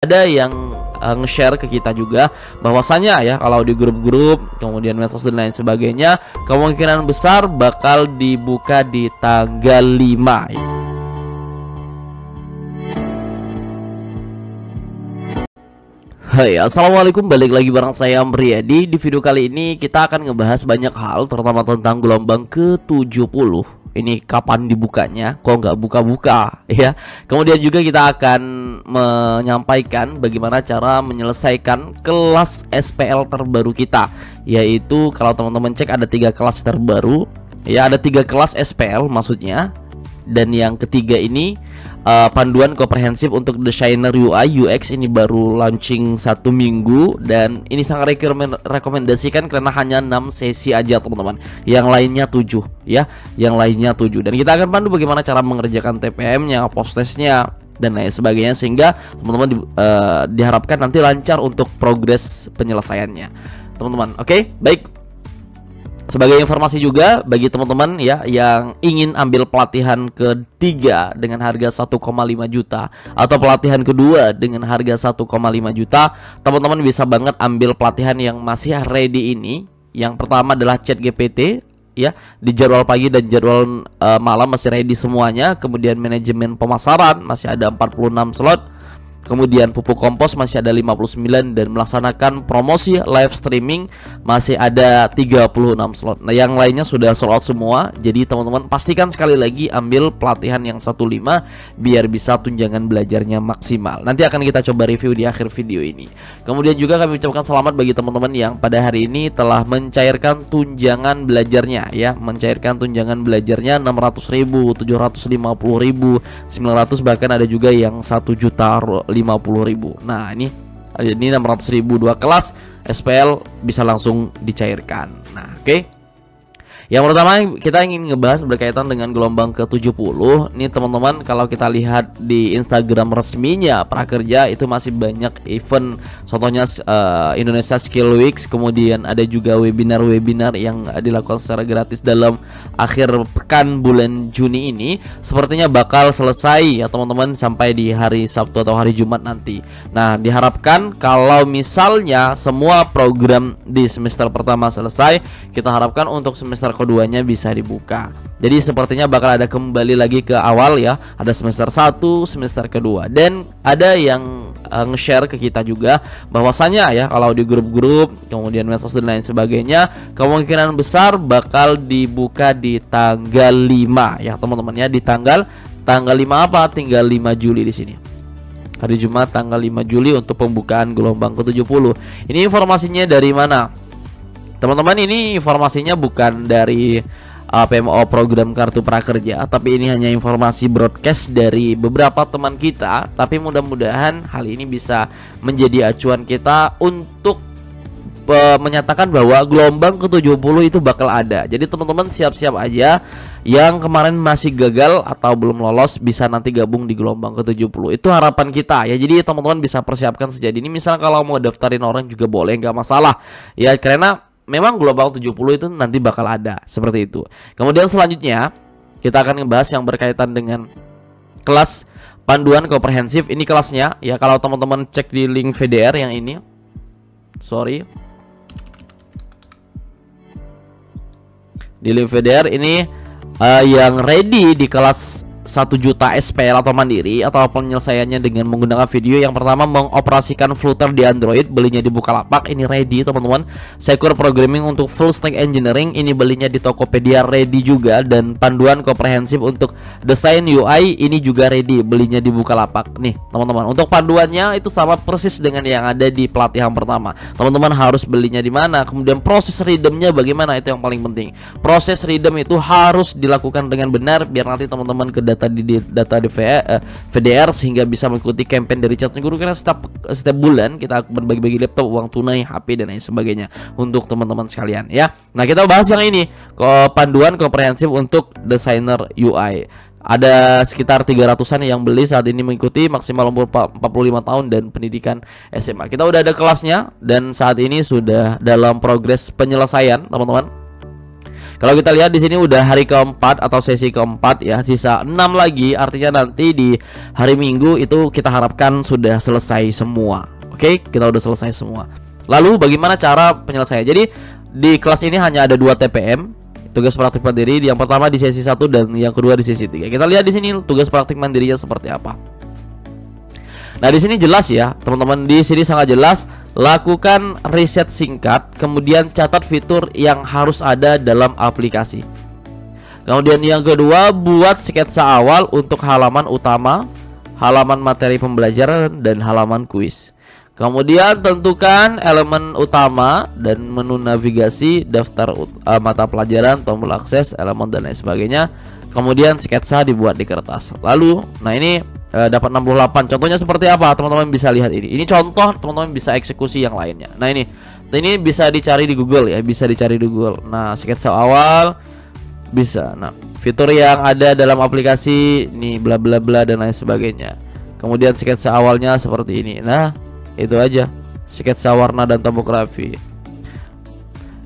Ada yang nge-share ke kita juga bahwasanya ya kalau di grup-grup kemudian medsos dan lain sebagainya kemungkinan besar bakal dibuka di tanggal 5. Hai, assalamualaikum, balik lagi bareng saya Amriyadi. Di video kali ini kita akan ngebahas banyak hal, terutama tentang gelombang ke-70. Ini kapan dibukanya, kok nggak buka-buka ya. Kemudian juga kita akan menyampaikan bagaimana cara menyelesaikan kelas SPL terbaru kita, yaitu kalau teman-teman cek ada 3 kelas terbaru ya, ada 3 kelas SPL maksudnya. Dan yang ketiga ini panduan komprehensif untuk desainer UI UX, ini baru launching 1 minggu dan ini sangat rekomendasikan karena hanya 6 sesi aja teman-teman. Yang lainnya 7 ya, yang lainnya 7. Dan kita akan pandu bagaimana cara mengerjakan TPM-nya, post-testnya dan lain sebagainya, sehingga teman-teman diharapkan nanti lancar untuk progres penyelesaiannya teman-teman. Oke, baik. Sebagai informasi juga bagi teman-teman ya yang ingin ambil pelatihan ketiga dengan harga 1,5 juta atau pelatihan kedua dengan harga 1,5 juta, teman-teman bisa banget ambil pelatihan yang masih ready ini. Yang pertama adalah ChatGPT ya, di jadwal pagi dan jadwal malam masih ready semuanya. Kemudian manajemen pemasaran masih ada 46 slot. Kemudian pupuk kompos masih ada 59, dan melaksanakan promosi live streaming masih ada 36 slot. Nah, yang lainnya sudah sold out semua. Jadi teman-teman pastikan sekali lagi ambil pelatihan yang 15 biar bisa tunjangan belajarnya maksimal. Nanti akan kita coba review di akhir video ini. Kemudian juga kami ucapkan selamat bagi teman-teman yang pada hari ini telah mencairkan tunjangan belajarnya ya, mencairkan tunjangan belajarnya 600.000, 750.000, 900, bahkan ada juga yang 1.050.000. Nah, ini 600.000 2 kelas SPL bisa langsung dicairkan. Nah, oke. Yang pertama kita ingin ngebahas berkaitan dengan gelombang ke-70. Ini teman-teman, kalau kita lihat di Instagram resminya Prakerja itu masih banyak event. Contohnya Indonesia Skill Weeks, kemudian ada juga webinar-webinar yang dilakukan secara gratis dalam akhir pekan bulan Juni ini. Sepertinya bakal selesai ya teman-teman sampai di hari Sabtu atau hari Jumat nanti. Nah, diharapkan kalau misalnya semua program di semester pertama selesai, kita harapkan untuk semester keduanya bisa dibuka. Jadi sepertinya bakal ada kembali lagi ke awal ya, ada semester 1, semester kedua. Dan ada yang nge-share ke kita juga bahwasanya ya kalau di grup-grup kemudian medsos dan lain sebagainya kemungkinan besar bakal dibuka di tanggal 5 ya teman-teman ya, di tanggal 5 apa? Tinggal 5 Juli di sini. Hari Jumat tanggal 5 Juli untuk pembukaan gelombang ke-70. Ini informasinya dari mana? Teman-teman, ini informasinya bukan dari PMO program Kartu Prakerja, tapi ini hanya informasi broadcast dari beberapa teman kita. Tapi mudah-mudahan hal ini bisa menjadi acuan kita untuk menyatakan bahwa gelombang ke-70 itu bakal ada. Jadi teman-teman siap-siap aja. Yang kemarin masih gagal atau belum lolos bisa nanti gabung di gelombang ke-70. Itu harapan kita ya. Jadi teman-teman bisa persiapkan sejak dini. Misal kalau mau daftarin orang juga boleh, nggak masalah ya, karena memang gelombang 70 itu nanti bakal ada seperti itu. Kemudian selanjutnya kita akan ngebahas yang berkaitan dengan kelas panduan komprehensif. Ini kelasnya ya, kalau teman-teman cek di link VDR yang ini. Di link VDR ini yang ready di kelas 1 juta SPL atau mandiri atau penyelesaiannya dengan menggunakan video. Yang pertama, mengoperasikan Flutter di Android, belinya di Bukalapak, ini ready teman-teman. Secure Programming untuk Full Stack Engineering, ini belinya di Tokopedia, ready juga. Dan panduan komprehensif untuk desain UI, ini juga ready, belinya di Bukalapak. Nih teman-teman, untuk panduannya itu sama persis dengan yang ada di pelatihan pertama. Teman-teman harus belinya di mana, kemudian proses redeemnya bagaimana, itu yang paling penting. Proses redeem itu harus dilakukan dengan benar biar nanti teman-teman ke data di VDR sehingga bisa mengikuti campaign dari Chat Guru, karena setiap bulan kita berbagi-bagi laptop, uang tunai, HP dan lain sebagainya untuk teman-teman sekalian ya. Nah, kita bahas yang ini, panduan komprehensif untuk desainer UI. Ada sekitar 300-an yang beli saat ini, mengikuti maksimal umur 45 tahun dan pendidikan SMA. Kita udah ada kelasnya dan saat ini sudah dalam progres penyelesaian teman-teman. Kalau kita lihat di sini udah hari keempat atau sesi keempat ya, sisa 6 lagi, artinya nanti di hari Minggu itu kita harapkan sudah selesai semua. Oke, kita udah selesai semua. Lalu bagaimana cara penyelesaian? Jadi di kelas ini hanya ada 2 TPM, tugas praktik mandiri. Yang pertama di sesi 1 dan yang kedua di sesi 3. Kita lihat di sini tugas praktik mandirinya seperti apa. Nah, di sini jelas ya, teman-teman, di sini sangat jelas. Lakukan riset singkat, kemudian catat fitur yang harus ada dalam aplikasi. Kemudian yang kedua, buat sketsa awal untuk halaman utama, halaman materi pembelajaran, dan halaman kuis. Kemudian tentukan elemen utama dan menu navigasi, daftar mata pelajaran, tombol akses, elemen dan lain sebagainya. Kemudian sketsa dibuat di kertas. Lalu, nah ini dapat 68. Contohnya seperti apa? Teman-teman bisa lihat ini. Ini contoh, teman-teman bisa eksekusi yang lainnya. Nah, ini bisa dicari di Google ya, bisa dicari di Google. Nah, sketsa awal bisa. Nah, fitur yang ada dalam aplikasi ini bla bla bla dan lain sebagainya. Kemudian sketsa awalnya seperti ini. Nah, itu aja. Sketsa warna dan topografi.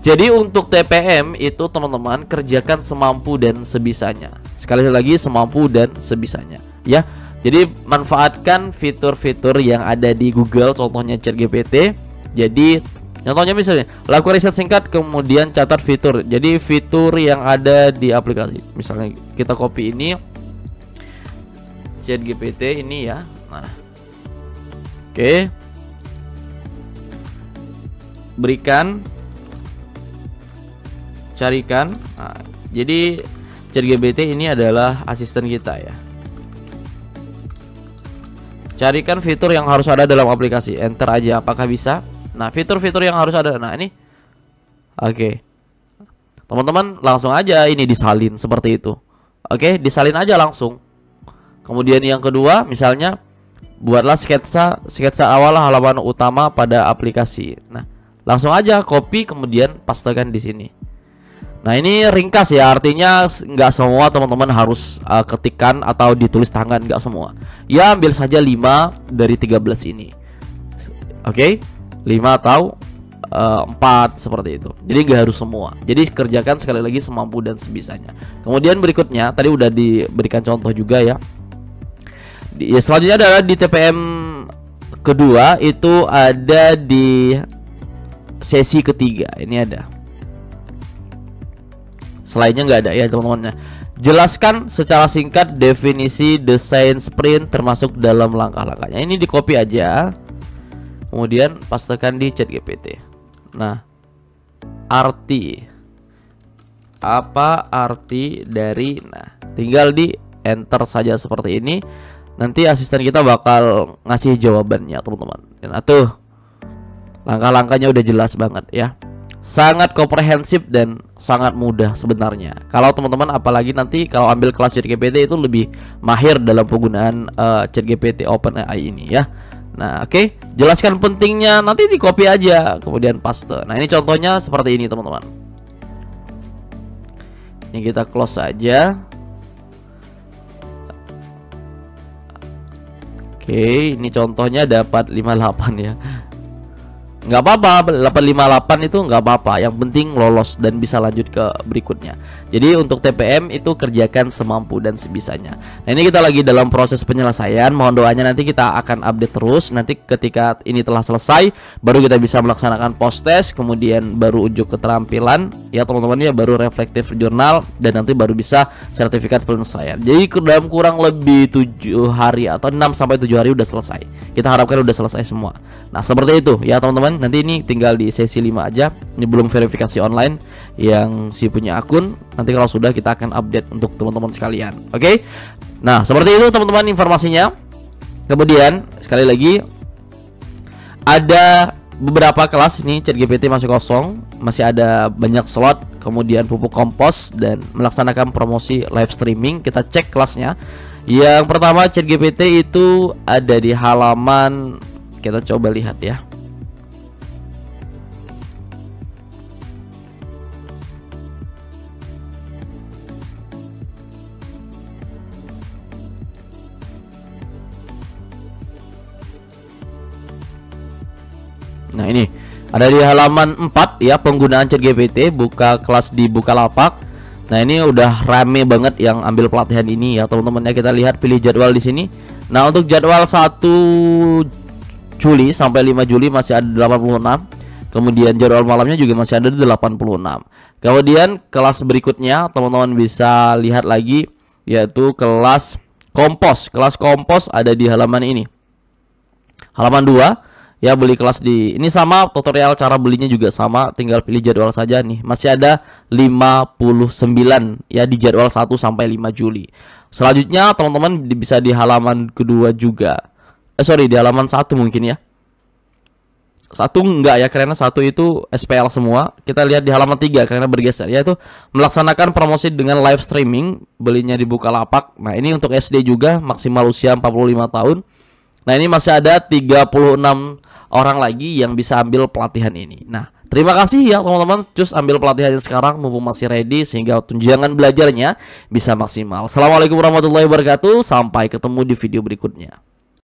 Jadi untuk TPM itu teman-teman kerjakan semampu dan sebisanya. Sekali lagi, semampu dan sebisanya ya. Jadi manfaatkan fitur-fitur yang ada di Google, contohnya ChatGPT. Jadi contohnya misalnya lakukan riset singkat, kemudian catat fitur. Jadi fitur yang ada di aplikasi. Misalnya kita copy ini ChatGPT ini ya. Nah, oke. Berikan, carikan. Nah, jadi ChatGPT ini adalah asisten kita ya. Carikan fitur yang harus ada dalam aplikasi. Enter aja, apakah bisa? Nah, fitur-fitur yang harus ada. Nah, ini. Oke. Teman-teman langsung aja ini disalin seperti itu. Oke, disalin aja langsung. Kemudian yang kedua, misalnya buatlah sketsa awal halaman utama pada aplikasi. Nah, langsung aja copy kemudian pastekan di sini. Nah, ini ringkas ya, artinya nggak semua teman-teman harus ketikkan atau ditulis tangan, nggak semua. Ya, ambil saja 5 dari 13 ini. Oke, 5 atau 4 seperti itu. Jadi nggak harus semua. Jadi kerjakan sekali lagi semampu dan sebisanya. Kemudian berikutnya, tadi udah diberikan contoh juga ya. Selanjutnya adalah di TPM kedua, itu ada di sesi ketiga. Ini ada. Selainnya nggak ada ya teman-teman. Jelaskan secara singkat definisi desain sprint termasuk dalam langkah-langkahnya. Ini di copy aja, kemudian pastekan di ChatGPT. Nah, apa arti dari, nah tinggal di enter saja seperti ini. Nanti asisten kita bakal ngasih jawabannya teman-teman. Nah tuh, langkah-langkahnya udah jelas banget ya. Sangat komprehensif dan sangat mudah sebenarnya. Kalau teman-teman apalagi nanti kalau ambil kelas ChatGPT itu lebih mahir dalam penggunaan ChatGPT OpenAI ini ya. Nah, oke. Jelaskan pentingnya, nanti di copy aja kemudian paste. Nah, ini contohnya seperti ini teman-teman. Ini kita close saja. Oke, ini contohnya dapat 58 ya. Nggak apa-apa, 858 itu nggak apa-apa. Yang penting lolos dan bisa lanjut ke berikutnya. Jadi untuk TPM itu kerjakan semampu dan sebisanya. Nah, ini kita lagi dalam proses penyelesaian. Mohon doanya, nanti kita akan update terus. Nanti ketika ini telah selesai, baru kita bisa melaksanakan post test, kemudian baru ujuk keterampilan ya teman-teman ya, baru reflective journal, dan nanti baru bisa sertifikat penyelesaian. Jadi dalam kurang lebih 7 hari atau 6 sampai 7 hari udah selesai. Kita harapkan udah selesai semua. Nah, seperti itu ya teman-teman. Nanti ini tinggal di sesi 5 aja. Ini belum verifikasi online yang si punya akun. Nanti kalau sudah kita akan update untuk teman-teman sekalian. Oke. Nah, seperti itu teman-teman informasinya. Kemudian sekali lagi ada beberapa kelas ini ChatGPT masih kosong, masih ada banyak slot, kemudian pupuk kompos dan melaksanakan promosi live streaming. Kita cek kelasnya. Yang pertama ChatGPT itu ada di halaman, kita coba lihat ya. Nah, ini Ada di halaman 4 ya, penggunaan ChatGPT, buka kelas di Bukalapak. Nah, ini udah rame banget yang ambil pelatihan ini ya, teman-teman ya. Kita lihat pilih jadwal di sini. Nah, untuk jadwal 1 Juli sampai 5 Juli masih ada 86. Kemudian jadwal malamnya juga masih ada 86. Kemudian kelas berikutnya teman-teman bisa lihat lagi, yaitu kelas kompos. Kelas kompos ada di halaman ini. Halaman 2 ya, beli kelas di ini sama, tutorial cara belinya juga sama, tinggal pilih jadwal saja nih. Masih ada 59 ya di jadwal 1 sampai 5 Juli. Selanjutnya teman-teman bisa di halaman kedua juga. Di halaman 1 mungkin ya. 1 enggak ya, karena 1 itu SPL semua. Kita lihat di halaman 3 karena bergeser, yaitu melaksanakan promosi dengan live streaming, belinya di Bukalapak. Nah, ini untuk SD juga, maksimal usia 45 tahun. Nah, ini masih ada 36 orang lagi yang bisa ambil pelatihan ini. Nah, terima kasih ya teman-teman, cus ambil pelatihannya sekarang mumpung masih ready, sehingga tunjangan belajarnya bisa maksimal. Assalamualaikum warahmatullahi wabarakatuh. Sampai ketemu di video berikutnya.